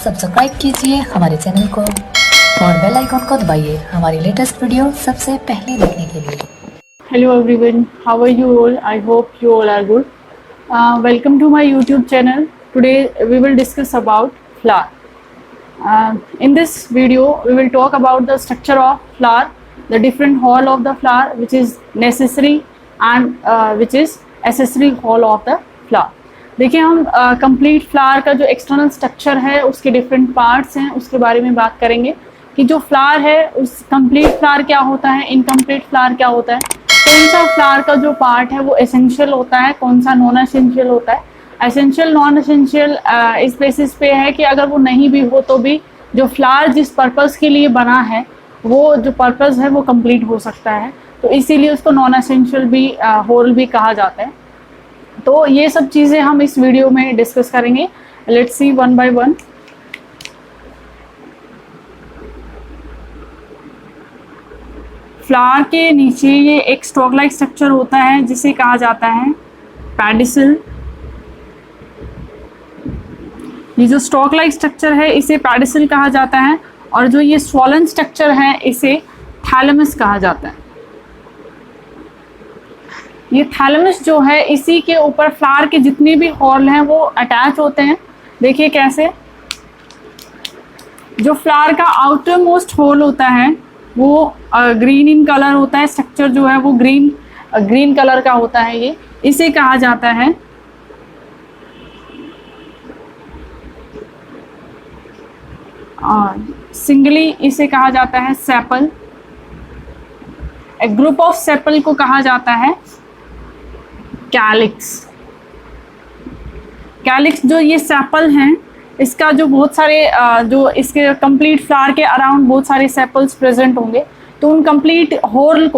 Subscribe कीजिए हमारे channel को और बेल आइकन को दबाइए हमारी लेटेस्ट वीडियो सबसे पहले देखने के लिए। Hello everyone, how are you all? I hope you all are good. Welcome to my YouTube channel. Today we will discuss about flower. In this video we will talk about the structure of flower, the different hall of the flower which is necessary and which is accessory hall of the flower. देखिए हम complete flower का जो external structure है उसके different parts हैं उसके बारे में बात करेंगे कि जो फ्लावर है उस कंप्लीट फ्लावर क्या होता है, इनकम्प्लीट फ्लावर क्या होता है, कौन सा फ्लावर का जो पार्ट है वो एसेंशियल होता है, कौन सा नॉन एसेंशियल होता है। एसेंशियल नॉन एसेंशियल इस बेसिस पे है कि अगर वो नहीं भी हो तो भी जो फ्लावर जिस पर्पज़ के लिए बना है वो जो पर्पज़ है वो कंप्लीट हो सकता है, तो इसीलिए उसको नॉन एसेंशियल भी होल भी कहा जाता है। तो ये सब चीज़ें हम इस वीडियो में डिस्कस करेंगे। Let's see one by one. Flower के नीचे ये एक स्टॉक लाइक स्ट्रक्चर होता है जिसे कहा जाता है पेडिसल। ये जो स्टॉक लाइक स्ट्रक्चर है इसे पेडिसल कहा जाता है और जो ये स्वॉलन स्ट्रक्चर है इसे थैलेमस कहा जाता है। ये थैलेमस जो है इसी के ऊपर फ्लावर के जितने भी हॉल हैं वो अटैच होते हैं। देखिए कैसे, जो फ्लावर का आउटर मोस्ट होल होता है वो ग्रीन इन कलर होता है, स्ट्रक्चर जो है वो ग्रीन कलर का होता है, ये इसे कहा जाता है सिंगली इसे कहा जाता है सेपल। एक ग्रुप ऑफ सेपल को कहा जाता है कैलिक्स। कैलिक्स जो ये सेपल हैं इसका जो बहुत सारे जो इसके कंप्लीट फ्लावर के अराउंड बहुत सारे सेपल्स प्रेजेंट होंगे, तो उन कंप्लीट होल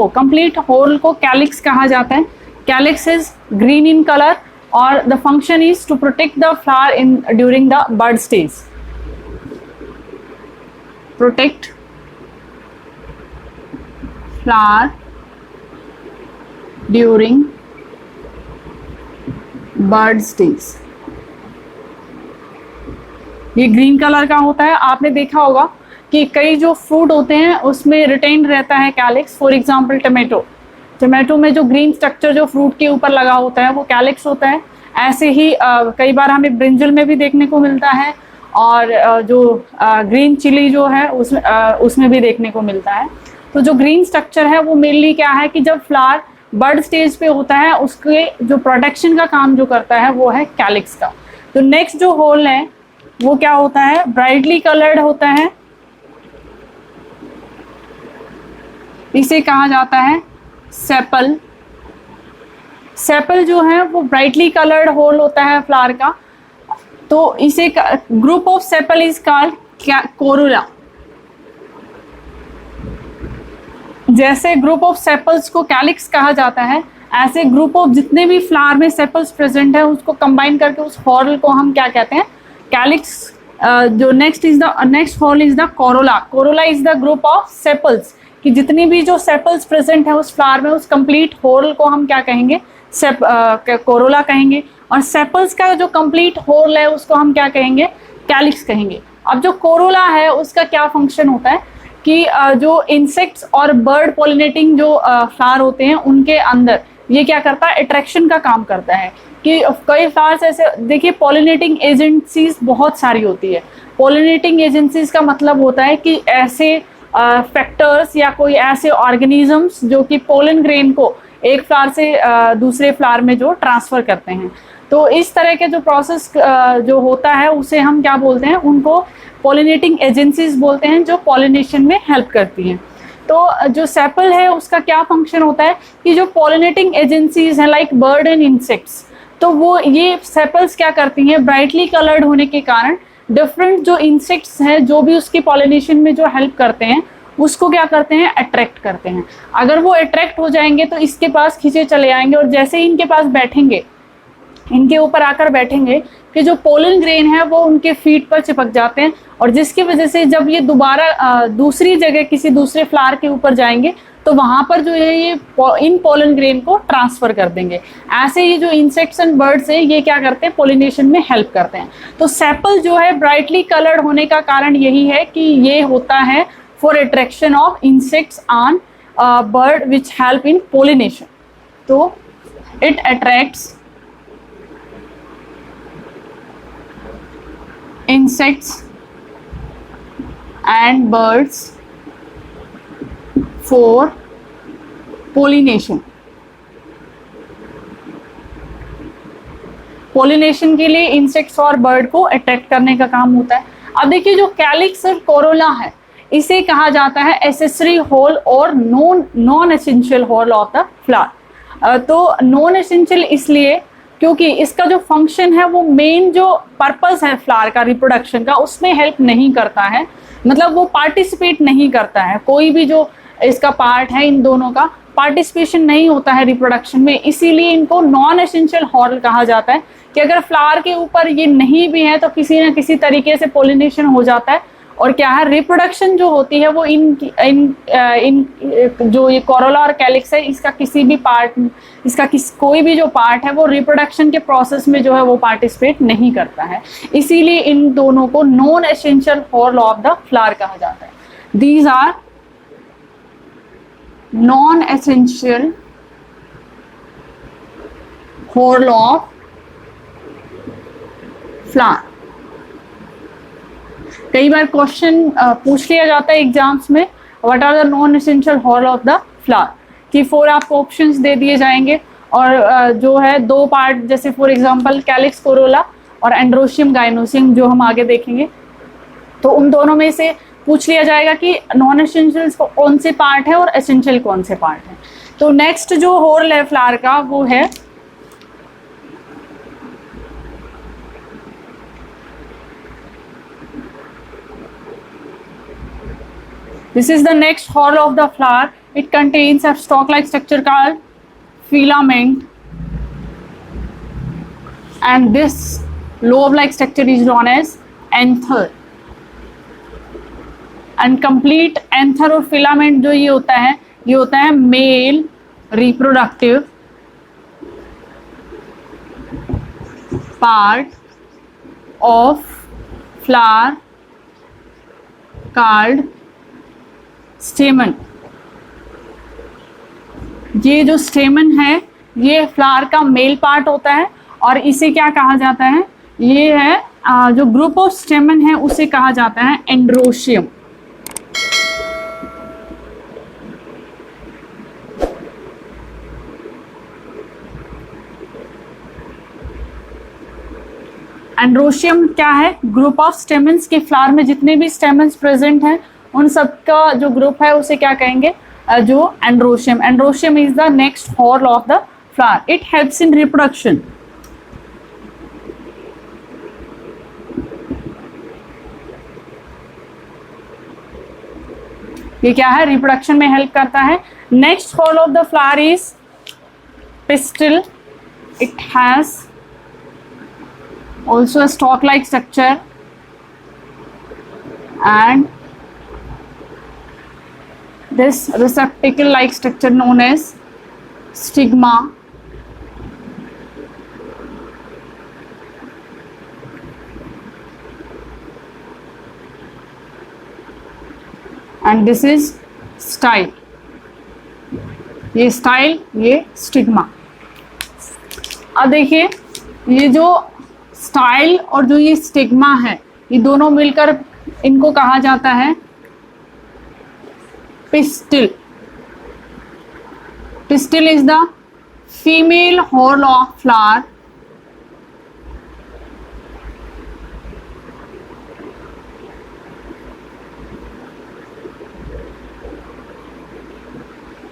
को कैलिक्स कहा जाता है। Calyx is green in colour और the function is to protect the flower in during the bud stage. Protect flower during bird stage. ये ग्रीन कलर का होता है। आपने देखा होगा कि कई जो फ्रूट होते हैं उसमें रिटेन रहता है कैलिक्स। फॉर एग्जांपल टमाटो में जो ग्रीन स्ट्रक्चर जो फ्रूट के ऊपर लगा होता है वो कैलिक्स होता है। ऐसे ही कई बार हमें ब्रिंजल में भी देखने को मिलता है और जो ग्रीन चिली जो है उसमें भी देखने को मिलता है। तो जो ग्रीन स्ट्रक्चर है वो मेनली क्या है कि जब फ्लावर बर्ड स्टेज पे होता है उसके जो प्रोटेक्शन का काम जो करता है वो है कैलिक्स का। तो नेक्स्ट जो होल है वो क्या होता है, ब्राइटली कलर्ड होता है, इसे कहा जाता है सेपल। सेपल जो है वो ब्राइटली कलर्ड होल होता है फ्लावर का, तो इसे group of sepal is called Corolla. जैसे ग्रुप ऑफ सेपल्स को कैलिक्स कहा जाता है, ऐसे ग्रुप ऑफ जितने भी फ्लावर में सेपल्स प्रेजेंट है उसको कंबाइन करके उस हॉल को हम क्या कहते हैं, कैलिक्स। जो next hall is the Corolla. Corolla is the group of sepals, कि जितनी भी जो सेपल्स प्रेजेंट है उस फ्लावर में उस कंप्लीट होल को हम क्या कहेंगे, कोरोला कहेंगे। और सेपल्स का जो कंप्लीट होल है उसको हम क्या कहेंगे, कैलिक्स कहेंगे। अब जो कोरोला है उसका क्या फंक्शन होता है कि जो इंसेक्ट्स और बर्ड पॉलिनेटिंग जो फ्लावर होते हैं उनके अंदर ये क्या करता है, अट्रैक्शन का काम करता है। कि कई फ्लावर्स ऐसे, देखिए पॉलिनेटिंग एजेंसीज बहुत सारी होती है। पॉलिनेटिंग एजेंसीज का मतलब होता है कि ऐसे फैक्टर्स या कोई ऐसे ऑर्गेनिजम्स जो कि पोलन ग्रेन को एक फ्लावर से दूसरे फ्लावर में जो ट्रांसफ़र करते हैं। तो इस तरह के जो प्रोसेस जो होता है उसे हम क्या बोलते हैं, उनको पॉलिनेटिंग एजेंसीज बोलते हैं जो पॉलिनेशन में हेल्प करती हैं। तो जो सेपल है उसका क्या फंक्शन होता है कि जो पॉलिनेटिंग एजेंसीज हैं लाइक बर्ड एंड इंसेक्ट्स, तो वो ये सेपल्स क्या करती हैं, ब्राइटली कलर्ड होने के कारण डिफरेंट जो इंसेक्ट्स हैं जो भी उसकी पॉलिनेशन में जो हेल्प करते हैं उसको क्या करते हैं, अट्रैक्ट करते हैं। अगर वो अट्रैक्ट हो जाएंगे तो इसके पास खींचे चले आएंगे और जैसे ही इनके पास बैठेंगे, इनके ऊपर आकर बैठेंगे कि जो पोलन ग्रेन है वो उनके फीट पर चिपक जाते हैं और जिसकी वजह से जब ये दोबारा दूसरी जगह किसी दूसरे फ्लावर के ऊपर जाएंगे तो वहां पर जो है ये इन पोलन ग्रेन को ट्रांसफर कर देंगे। ऐसे ही जो इंसेक्ट्स एंड बर्ड्स है ये क्या करते हैं, पोलिनेशन में हेल्प करते हैं। तो सेपल जो है ब्राइटली कलर्ड होने का कारण यही है कि ये होता है for attraction of insects on bird which help in pollination. तो it attracts insects and birds for pollination। pollination के लिए इंसेक्ट्स और बर्ड को अट्रैक्ट करने का काम होता है। अब देखिए जो कैलिक्स और कोरोला है इसे कहा जाता है एसेसरी होल और non essential whorl of the flower. तो नॉन एसेंशियल इसलिए क्योंकि इसका जो फंक्शन है वो मेन जो पर्पस है फ्लावर का रिप्रोडक्शन का उसमें हेल्प नहीं करता है, मतलब वो पार्टिसिपेट नहीं करता है। कोई भी जो इसका पार्ट है इन दोनों का पार्टिसिपेशन नहीं होता है रिप्रोडक्शन में, इसीलिए इनको नॉन एसेंशियल हॉर्ल कहा जाता है कि अगर फ्लावर के ऊपर ये नहीं भी है तो किसी न किसी तरीके से पोलिनेशन हो जाता है। और क्या है, रिप्रोडक्शन जो होती है वो इन जो ये कोरोला और कैलिक्स है इसका किसी भी पार्ट, इसका कोई भी जो पार्ट है वो रिप्रोडक्शन के प्रोसेस में जो है वो पार्टिसिपेट नहीं करता है, इसीलिए इन दोनों को non essential whorl of the flower कहा जाता है। These are non essential whorl of flower. कई बार क्वेश्चन पूछ लिया जाता है एग्जाम्स में, what are the non essential whorl of the flower, कि 4 आपको ऑप्शंस दे दिए जाएंगे और जो है 2 पार्ट, जैसे फॉर एग्जांपल कैलिक्स कोरोला और एंड्रोशियम गाइनोसियम जो हम आगे देखेंगे, तो उन दोनों में से पूछ लिया जाएगा कि नॉन एसेंशियल कौन से पार्ट है और एसेंशियल कौन से पार्ट है। तो नेक्स्ट जो हॉर्ल है फ्लावर का वो है this is the next whorl of the flower. It contains a stalk-like structure called filament, and this lobe-like structure is known as anther. And complete anther और filament जो ये होता है male reproductive part of flower called स्टेमन। ये जो स्टेमन है ये flower का मेल पार्ट होता है और इसे क्या कहा जाता है, ये है जो ग्रुप ऑफ स्टेमन है उसे कहा जाता है एंड्रोशियम। एंड्रोशियम क्या है, ग्रुप ऑफ स्टेमन्स के फ्लावर में जितने भी स्टेमन्स प्रेजेंट हैं उन सबका जो ग्रुप है उसे क्या कहेंगे, जो androecium. Androecium is the next whorl of the flower. It helps in reproduction. ये क्या है, रिप्रोडक्शन में हेल्प करता है। Next whorl of the flower is pistil. It has also a stalk like structure and this receptacle like structure known as stigma. And this is style. ये style, ये stigma. अब देखिए ये जो स्टाइल और जो ये स्टिग्मा है ये दोनों मिलकर इनको कहा जाता है pistil. Pistil is the female whorl of flower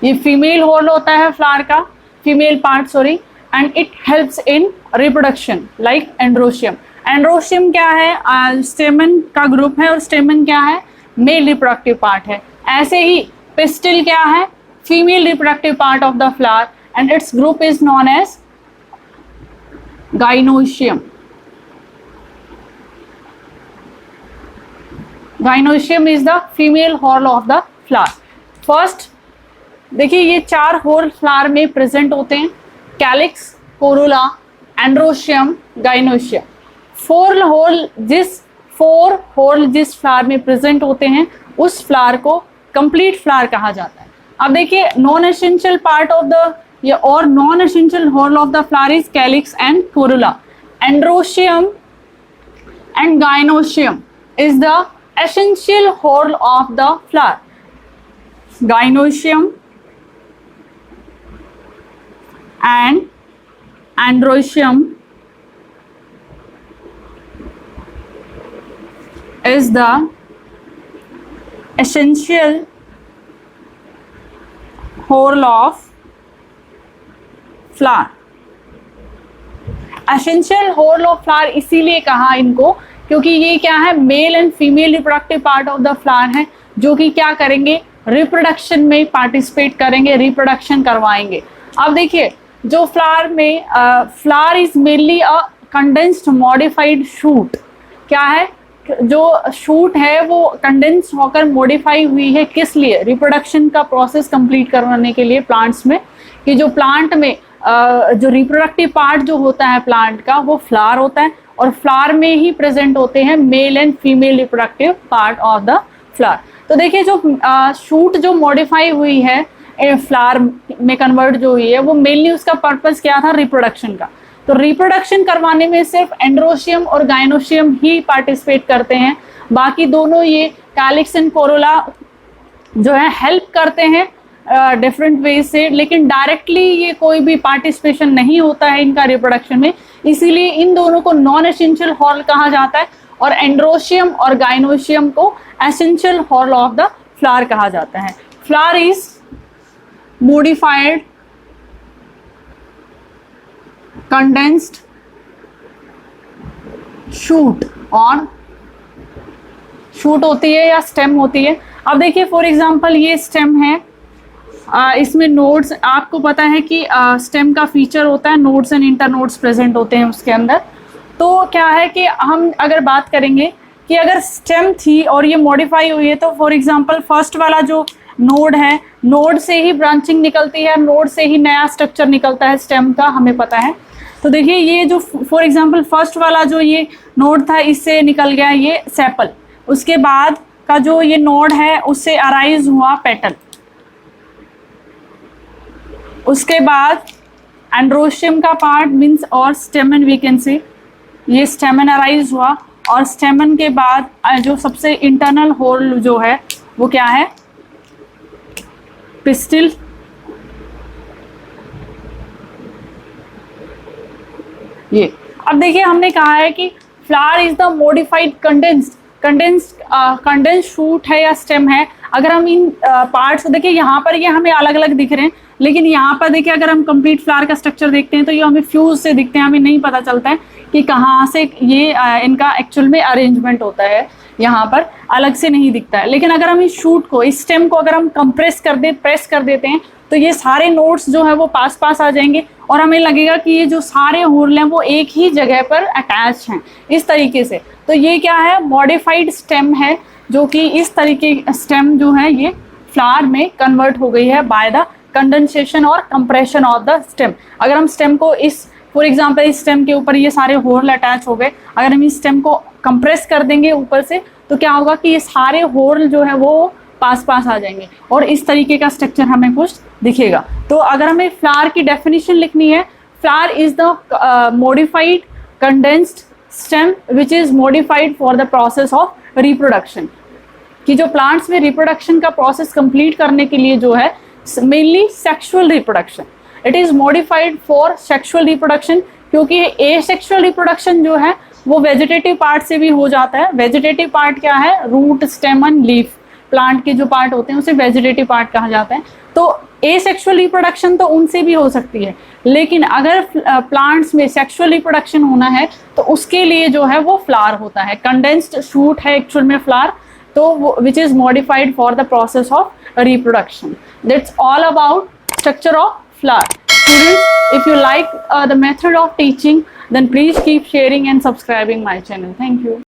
ये फीमेल हॉर्ल होता है फ्लावर का, female part sorry, and it helps in reproduction like androecium. Androecium क्या है, स्टेमन का ग्रुप है और स्टेमन क्या है, मेल रिप्रोडक्टिव पार्ट है। ऐसे ही पिस्टिल क्या है, female reproductive part of the flower and its group is known as gynoecium. Gynoecium is the female whorl of the flower. First देखिए ये 4 होल फ्लावर में प्रेजेंट होते हैं, calyx, corolla, androecium, gynoecium. 4 whorl जिस flower में present होते हैं उस फ्लावर को कंप्लीट फ्लावर कहा जाता है। अब देखिए non essential part of the और non essential whorl of the flower is calyx and corolla. Androecium and gynoecium is the essential whole of the flower. Gynoecium and androecium is the essential whole of flower. Essential whorl of flower इसीलिए कहा इनको क्योंकि ये क्या है, male and female reproductive part of the flower है, जो कि क्या करेंगे, रिप्रोडक्शन में पार्टिसिपेट करेंगे, रिप्रोडक्शन करवाएंगे। अब देखिए जो फ्लावर में flower is mainly a condensed modified shoot. क्या है, जो शूट है वो कंडेंस होकर मॉडिफाई हुई है, किस लिए, रिप्रोडक्शन का प्रोसेस कंप्लीट करवाने के लिए प्लांट्स में। कि जो प्लांट में जो रिप्रोडक्टिव पार्ट जो होता है प्लांट का वो फ्लावर होता है, और फ्लावर में ही प्रेजेंट होते हैं mail and female reproductive part of the flower. तो देखिए जो शूट जो मॉडिफाई हुई है फ्लावर में कन्वर्ट जो हुई है, वो मेनली उसका पर्पस क्या था, रिप्रोडक्शन का। तो रिप्रोडक्शन करवाने में सिर्फ एंड्रोशियम और गाइनोशियम ही पार्टिसिपेट करते हैं, बाकी दोनों ये कैलिक्स एंड कोरोला जो है हेल्प करते हैं डिफरेंट वे से, लेकिन डायरेक्टली ये कोई भी पार्टिसिपेशन नहीं होता है इनका रिप्रोडक्शन में। इसीलिए इन दोनों को नॉन एसेंशियल हॉल कहा जाता है, और एंड्रोशियम और गाइनोशियम को essential hall of the flower कहा जाता है। Flower is modified condensed shoot और शूट होती है या स्टेम होती है। अब देखिए फॉर एग्जांपल ये स्टेम है, इसमें नोड्स, आपको पता है कि स्टेम का फीचर होता है नोड्स एंड इंटरनोड्स प्रेजेंट होते हैं उसके अंदर। तो क्या है कि हम अगर बात करेंगे कि अगर स्टेम थी और ये मॉडिफाई हुई है, तो फॉर एग्जांपल फर्स्ट वाला जो नोड है, नोड से ही ब्रांचिंग निकलती है, नोड से ही नया स्ट्रक्चर निकलता है स्टेम का, हमें पता है। तो देखिए ये जो फॉर एग्जांपल फर्स्ट वाला जो ये नोड था, इससे निकल गया ये सेपल, उसके बाद का जो ये नोड है उससे अराइज हुआ पेटल, उसके बाद एंड्रोशियम का पार्ट मीन्स और स्टेमन, वी कैन से ये स्टेमन अराइज हुआ, और स्टेमन के बाद जो सबसे इंटरनल होल जो है वो क्या है, पिस्टिल। ये अब देखिए हमने कहा है कि flower is the modified condensed shoot है या स्टेम है। अगर हम इन पार्ट्स देखिए, यहाँ पर ये हमें अलग अलग दिख रहे हैं, लेकिन यहाँ पर देखिए अगर हम कंप्लीट फ्लावर का स्ट्रक्चर देखते हैं तो ये हमें फ्यूज से दिखते हैं, हमें नहीं पता चलता है कि कहाँ से ये इनका एक्चुअल में अरेंजमेंट होता है, यहाँ पर अलग से नहीं दिखता है। लेकिन अगर हम इस शूट को, इस स्टेम को अगर हम प्रेस कर देते हैं तो ये सारे नोड्स जो है वो पास पास आ जाएंगे, और हमें लगेगा कि ये जो सारे होल हैं वो एक ही जगह पर अटैच हैं इस तरीके से। तो ये क्या है, मॉडिफाइड स्टेम है, जो कि इस तरीके स्टेम जो है ये फ्लावर में कन्वर्ट हो गई है बाय द कंडेंसेशन और कंप्रेशन ऑफ द स्टेम। अगर हम स्टेम को इस फॉर एग्जांपल इस स्टेम के ऊपर ये सारे होल अटैच हो गए, अगर हम इस स्टेम को कंप्रेस कर देंगे ऊपर से तो क्या होगा कि ये सारे होल जो है वो पास पास आ जाएंगे, और इस तरीके का स्ट्रक्चर हमें कुछ दिखेगा। तो अगर हमें फ्लावर की डेफिनेशन लिखनी है, flower is the modified condensed stem which is modified for the process of reproduction. कि जो प्लांट्स में रिप्रोडक्शन का प्रोसेस कंप्लीट करने के लिए जो है mainly sexual reproduction, it is modified for sexual reproduction, क्योंकि एसेक्सुअल रिप्रोडक्शन जो है वो वेजिटेटिव पार्ट से भी हो जाता है। वेजिटेटिव पार्ट क्या है, रूट, स्टेमन, लीफ, प्लांट के जो पार्ट होते हैं उसे वेजिटेटिव पार्ट कहा जाता है। तो एसेक्सुअल रिप्रोडक्शन तो उनसे भी हो सकती है, लेकिन अगर प्लांट्स में सेक्सुअल रिप्रोडक्शन होना है तो उसके लिए जो है वो फ्लावर होता है, कंडेंस्ड शूट है एक्चुअल में फ्लावर, तो which is modified for the process of reproduction. That's all about structure of flower. Students, if you like the method of teaching, then please keep sharing and subscribing my channel. Thank you.